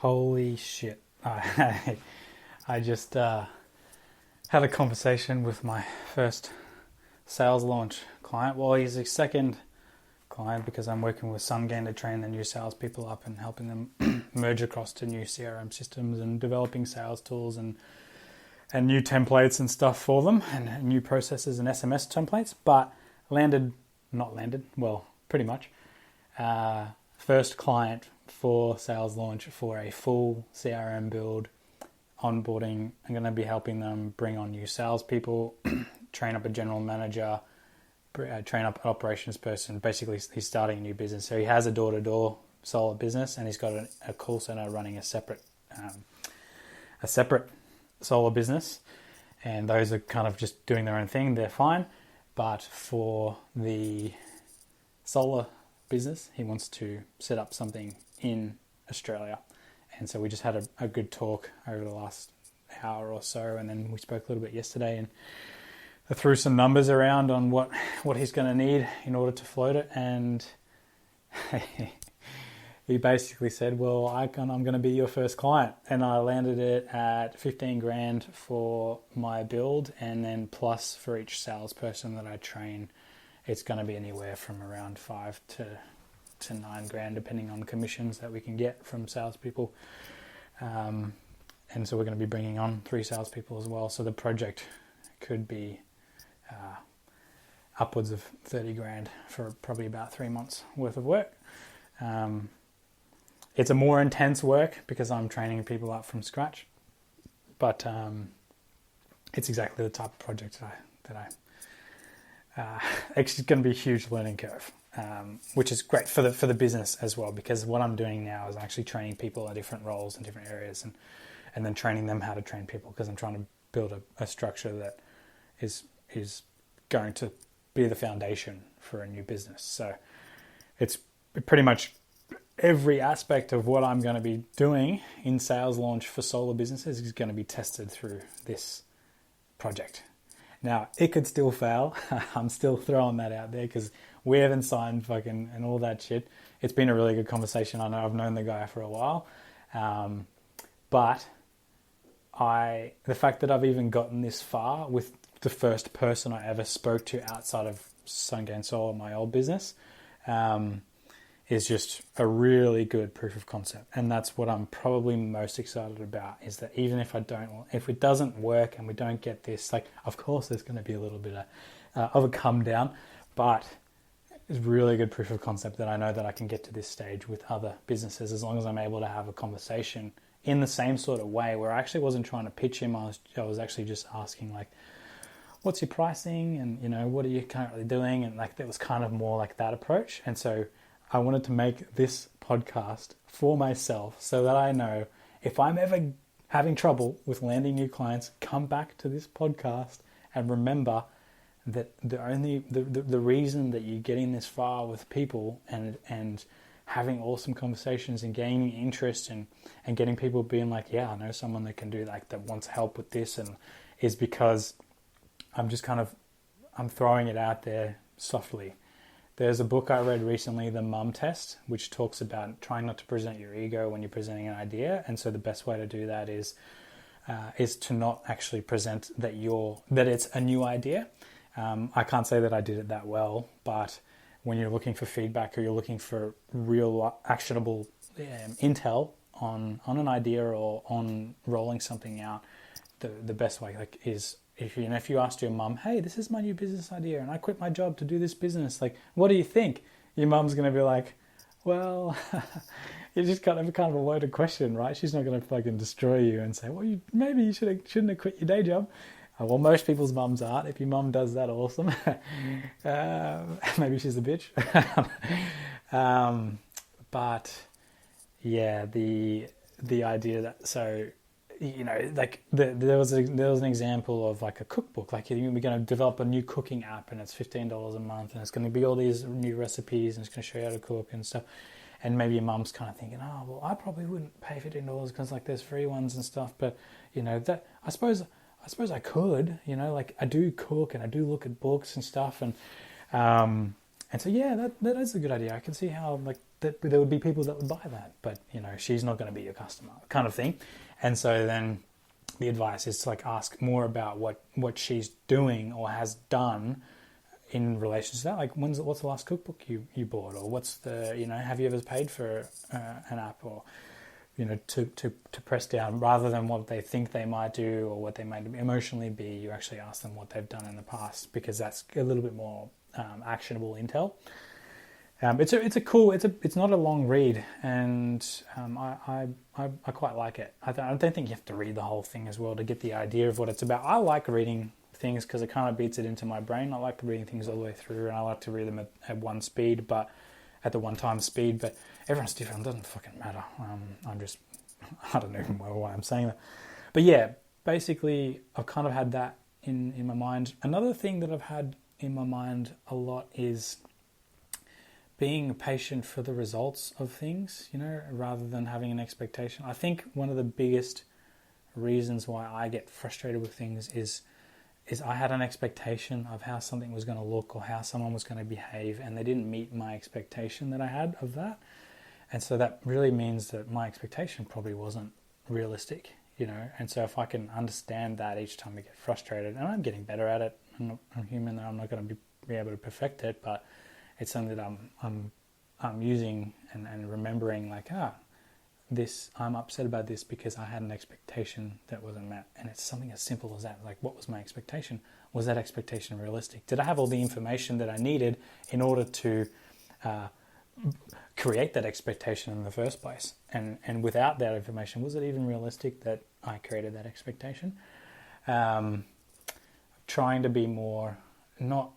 Holy shit. I just had a conversation with my first sales launch client. Well, he's a second client because I'm working with SunGain to train the new salespeople up and helping them merge across to new CRM systems and developing sales tools and new templates and stuff for them and new processes and SMS templates. But pretty much. First client for sales launch for a full CRM build, onboarding. I'm going to be helping them bring on new salespeople, train up a general manager, train up an operations person. Basically, he's starting a new business. So he has a door-to-door solar business, and he's got a call center running a separate solar business. And those are kind of just doing their own thing. They're fine. But for the solar business, he wants to set up something in Australia. And so we just had a good talk over the last hour or so, and then we spoke a little bit yesterday, and I threw some numbers around on what he's going to need in order to float it. And he basically said, well, I'm going to be your first client. And I landed it at 15 grand for my build, and then plus for each salesperson that I train, it's going to be anywhere from around 5 to 9 grand, depending on commissions that we can get from salespeople. And so we're going to be bringing on 3 salespeople as well. So the project could be upwards of 30 grand for probably about 3 months worth of work. It's a more intense work because I'm training people up from scratch, but it's exactly the type of project that I it's going to be a huge learning curve, which is great for the business as well, because what I'm doing now is actually training people at different roles in different areas, and then training them how to train people, because I'm trying to build a structure that is going to be the foundation for a new business. So it's pretty much every aspect of what I'm going to be doing in sales launch for solar businesses is going to be tested through this project. Now, it could still fail. I'm still throwing that out there because we haven't signed fucking and all that shit. It's been a really good conversation. I know I've known the guy for a while. But the fact that I've even gotten this far with the first person I ever spoke to outside of SunGain Solar, my old business, is just a really good proof of concept. And that's what I'm probably most excited about, is that even if it doesn't work and we don't get this, like, of course there's going to be a little bit of a come down, but it's really good proof of concept that I know that I can get to this stage with other businesses as long as I'm able to have a conversation in the same sort of way, where I actually wasn't trying to pitch him. I was actually just asking, like, what's your pricing, and what are you currently doing, and like that was kind of more like that approach. And so I wanted to make this podcast for myself so that I know if I'm ever having trouble with landing new clients, come back to this podcast and remember that the reason that you're getting this far with people and having awesome conversations and gaining interest and getting people being like, yeah, I know someone that can do that wants help with this, and is because I'm throwing it out there softly. There's a book I read recently, The Mum Test, which talks about trying not to present your ego when you're presenting an idea. And so the best way to do that is to not actually present that it's a new idea. I can't say that I did it that well, but when you're looking for feedback or you're looking for real actionable intel on an idea or on rolling something out, the best way is, if you asked your mum, hey, this is my new business idea and I quit my job to do this business, like, what do you think? Your mum's going to be like, well, it's just kind of a loaded question, right? She's not going to fucking destroy you and say, well, maybe you shouldn't have quit your day job. Well, most people's mums aren't. If your mum does that, awesome. Maybe she's a bitch. But yeah, the idea that, so, there was an example of like a cookbook, like we're going to develop a new cooking app and it's $15 a month and it's going to be all these new recipes and it's going to show you how to cook and stuff. And maybe your mum's kind of thinking, oh, well, I probably wouldn't pay $15 because like there's free ones and stuff. But that I suppose I could, like I do cook and I do look at books and stuff. And so, yeah, that is a good idea. I can see how like that there would be people that would buy that, but she's not going to be your customer, kind of thing. And so then the advice is to like ask more about what she's doing or has done in relation to that. Like, what's the last cookbook you bought, or what's the have you ever paid for an app, or to press down rather than what they think they might do or what they might emotionally be. You actually ask them what they've done in the past, because that's a little bit more actionable intel. It's not a long read, and I quite like it. I don't think you have to read the whole thing as well to get the idea of what it's about. I like reading things because it kind of beats it into my brain. I like reading things all the way through, and I like to read them at one speed, but at the one time speed. But everyone's different. It doesn't fucking matter. I don't even know why I'm saying that. But yeah, basically I've kind of had that in my mind. Another thing that I've had in my mind a lot is being patient for the results of things, rather than having an expectation. I think one of the biggest reasons why I get frustrated with things is I had an expectation of how something was going to look or how someone was going to behave, and they didn't meet my expectation that I had of that. And so that really means that my expectation probably wasn't realistic, And so if I can understand that each time I get frustrated, and I'm getting better at it, I'm human, I'm not going to be able to perfect it, but it's something that I'm using and remembering, like, I'm upset about this because I had an expectation that wasn't met. And it's something as simple as that. Like, what was my expectation? Was that expectation realistic? Did I have all the information that I needed in order to create that expectation in the first place? And without that information, was it even realistic that I created that expectation? Trying to be more, not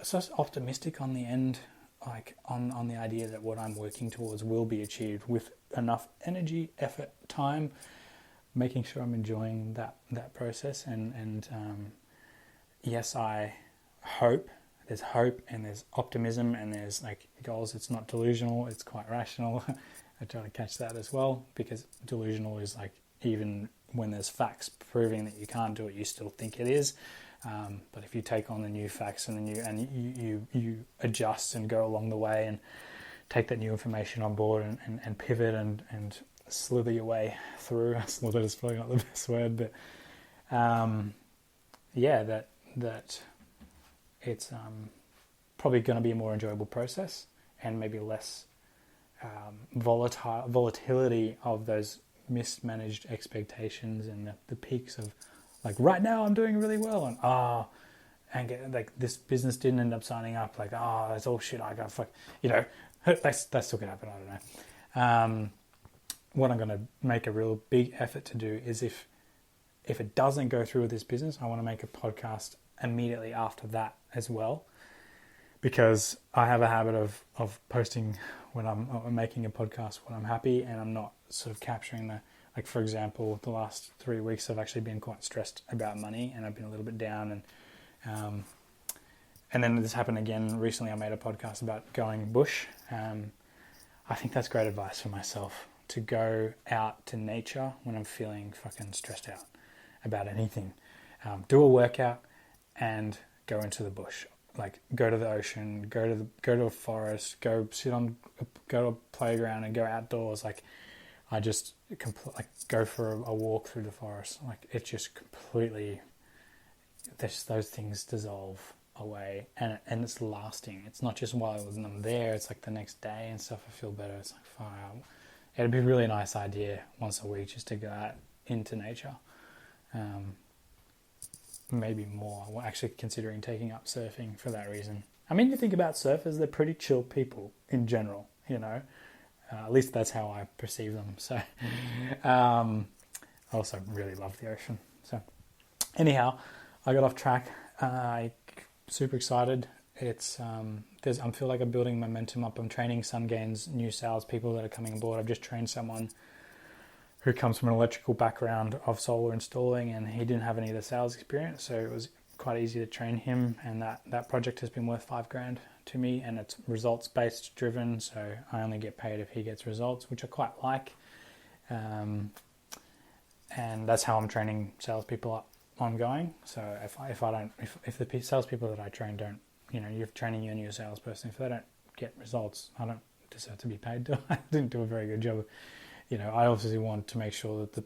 so optimistic on the end, like on the idea that what I'm working towards will be achieved with enough energy, effort, time, making sure I'm enjoying that process. And yes, I hope, there's hope and there's optimism and there's like goals. It's not delusional, it's quite rational. I try to catch that as well, because delusional is like, even when there's facts proving that you can't do it, you still think it is. But if you take on the new facts and you adjust and go along the way and take that new information on board and pivot and slither your way through. Slither is probably not the best word, but that it's probably going to be a more enjoyable process and maybe less volatility of those mismanaged expectations and the peaks of, like, right now I'm doing really well, and this business didn't end up signing up, like, that's all shit, I got fuck, that still could happen, I don't know. What I'm going to make a real big effort to do is if it doesn't go through with this business, I want to make a podcast immediately after that as well, because I have a habit of posting when I'm making a podcast when I'm happy and I'm not sort of capturing like, for example, the last 3 weeks I've actually been quite stressed about money and I've been a little bit down, and then this happened again recently. I made a podcast about going bush. I think that's great advice for myself, to go out to nature when I'm feeling fucking stressed out about anything. Do a workout and go into the bush. Like, go to the ocean, go to a forest, go to a playground and go outdoors. Like, I just go for a walk through the forest. Like, it just completely, those things dissolve away, and it's lasting. It's not just while I'm there. It's like the next day and stuff. I feel better. It's like, fire. It'd be a really nice idea once a week just to go out into nature. Maybe more. We're actually considering taking up surfing for that reason. I mean, you think about surfers, they're pretty chill people in general, at least that's how I perceive them. So, I also really love the ocean. So, anyhow, I got off track. Super excited. It's I feel like I'm building momentum up. I'm training SunGain's new salespeople that are coming on board. I've just trained someone who comes from an electrical background of solar installing, and he didn't have any of the sales experience, so it was quite easy to train him. And that project has been worth $5,000 to me, and it's results based driven, so I only get paid if he gets results, which I quite like. And that's how I'm training salespeople up ongoing. So if the salespeople that I train don't, you're training your new salesperson, if they don't get results, I don't deserve to be paid. I didn't do a very good job. I obviously want to make sure that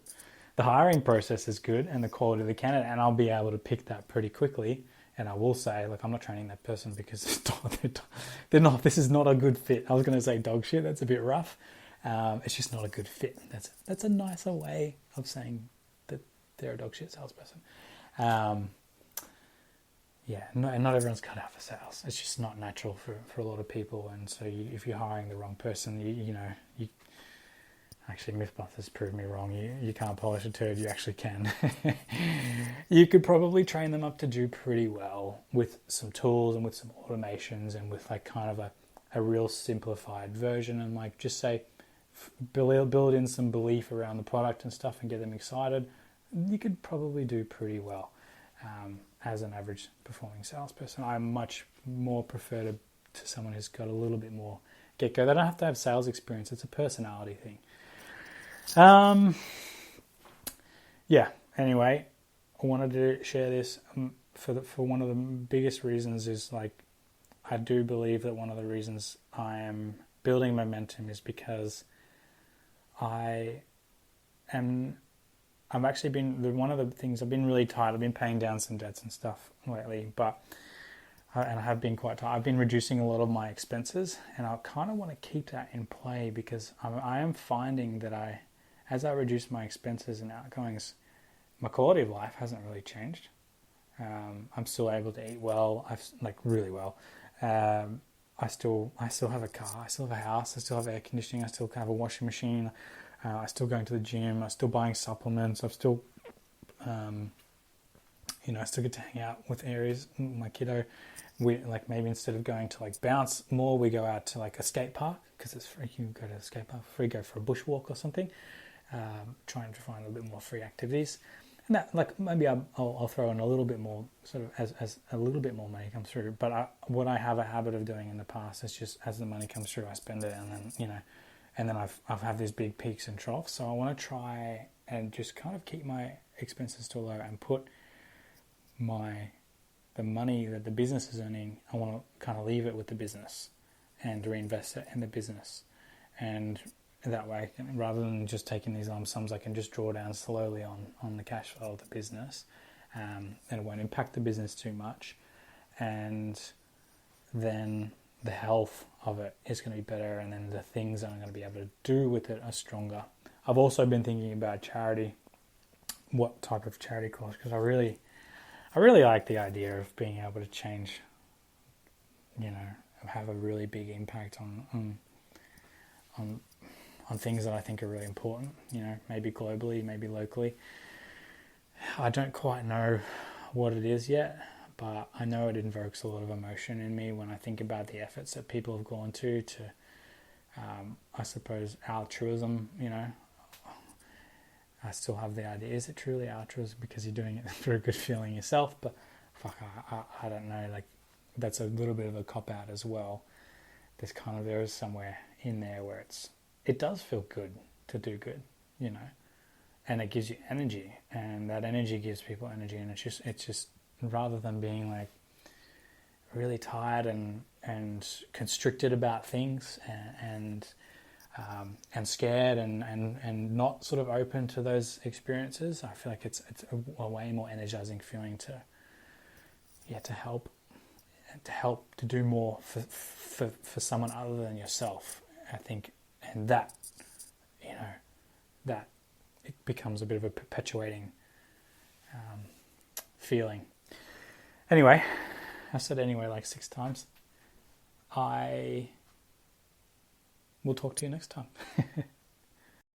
the hiring process is good and the quality of the candidate, and I'll be able to pick that pretty quickly. And I will say, look, I'm not training that person because they're not. This is not a good fit. I was going to say dog shit. That's a bit rough. It's just not a good fit. That's a nicer way of saying that they're a dog shit salesperson. Not everyone's cut out for sales. It's just not natural for a lot of people. And so if you're hiring the wrong person, you actually, Mythbusters proved me wrong. You can't polish a turd. You actually can. You could probably train them up to do pretty well with some tools and with some automations and with like kind of a real simplified version, and like just say build in some belief around the product and stuff and get them excited. You could probably do pretty well as an average performing salesperson. I much more prefer to someone who's got a little bit more get-go. They don't have to have sales experience. It's a personality thing. Anyway, I wanted to share this for one of the biggest reasons is like, I do believe that one of the reasons I am building momentum is because I've actually been, one of the things I've been really tight. I've been paying down some debts and stuff lately, and I have been quite tight. I've been reducing a lot of my expenses, and I kind of want to keep that in play because I am finding that as I reduce my expenses and outgoings, my quality of life hasn't really changed. I'm still able to eat well, really well. I still have a car, I still have a house, I still have air conditioning, I still have a washing machine, I'm still going to the gym, I'm still buying supplements, I'm still, I still get to hang out with Aries, my kiddo. We maybe instead of going to bounce more, we go out to a skate park because it's free. You can go to a skate park free, go for a bushwalk or something. Trying to find a little bit more free activities, and that maybe I'll throw in a little bit more sort of as a little bit more money comes through. But what I have a habit of doing in the past is just as the money comes through, I spend it, and then I've had these big peaks and troughs. So I want to try and just kind of keep my expenses to low and put the money that the business is earning, I want to kind of leave it with the business and reinvest it in the business. And that way, rather than just taking these lump sums, I can just draw down slowly on the cash flow of the business, and it won't impact the business too much. And then the health of it is going to be better, and then the things that I'm going to be able to do with it are stronger. I've also been thinking about charity, what type of charity cause, because I really like the idea of being able to change, have a really big impact on things that I think are really important, maybe globally, maybe locally. I don't quite know what it is yet, but I know it invokes a lot of emotion in me when I think about the efforts that people have gone to I suppose, altruism, I still have the idea, is it truly altruism because you're doing it for a good feeling yourself? But I don't know, that's a little bit of a cop-out as well. There is somewhere in there where it does feel good to do good, and it gives you energy, and that energy gives people energy, and it's just rather than being really tired and constricted about things and scared and not sort of open to those experiences, I feel like it's a way more energizing feeling to help to do more for someone other than yourself, I think. And that it becomes a bit of a perpetuating feeling. Anyway, I said anyway 6 times. I will talk to you next time.